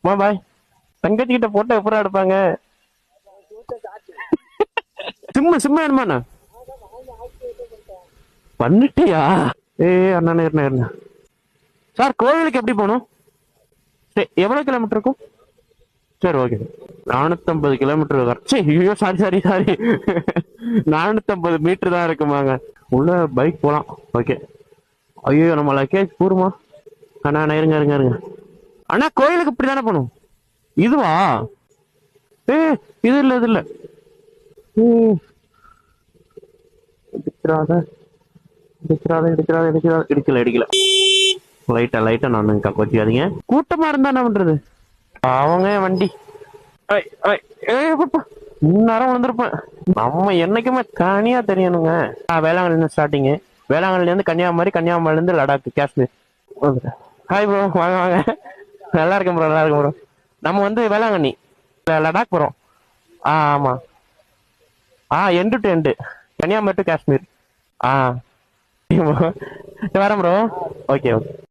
பாய். தங்கச்சி கிட்ட போட்டோ எப்பறம் எடுப்பாங்க? சும்மா சும்மா வேணுமாண்ணா? பண்ணிட்டியா? அண்ணா இருண்ணா. சார் கோவிலுக்கு எப்படி போகணும்? சரி, எவ்வளவு கிலோமீட்டர் இருக்கும்? சரி, ஓகே. 450 கிலோமீட்டர். ஐயோ, சாரி சாரி சாரி. 450 மீட்டர் தான் இருக்குமாங்க. உள்ள பைக் போலாம். ஓகே. ஐயோ, நம்ம லக்கேஜ் கூறுமா? அண்ணா இருங்க இருங்க இருங்க. அண்ணா கோயிலுக்கு இப்படி தானே போகணும்? இதுவா? ஏ, இது இல்ல இது இல்ல. இடிச்சிராத இடிச்சிராத இடிச்சிராத இடிச்சிராத. இடிக்கல இடிக்கல. லைட்டா லைட்டா நான் கொச்சியாதீங்க. கூட்டமா இருந்தா என்ன பண்றது? அவங்க வண்டி. முன்னேரம் வந்திருப்பேன். நம்ம என்னைக்குமே தனியா தெரியணுங்க. வேளாங்கண்ணி ஸ்டார்டிங். வேளாங்கண்ணில இருந்து கன்னியாகுமரி, கன்னியாகுமரில இருந்து லடாக், காஷ்மீர். ஹாய் ப்ரோ, வாங்க வாங்க. நல்லா இருக்கேன் ப்ரோ, நல்லா இருக்கேன் ப்ரோ. நம்ம வந்து வேளாங்கண்ணி, லடாக் போறோம். ஆமா. End to end, Kanyakumari to Kashmir. ஆ வரேன் ப்ரோ. Okay okay.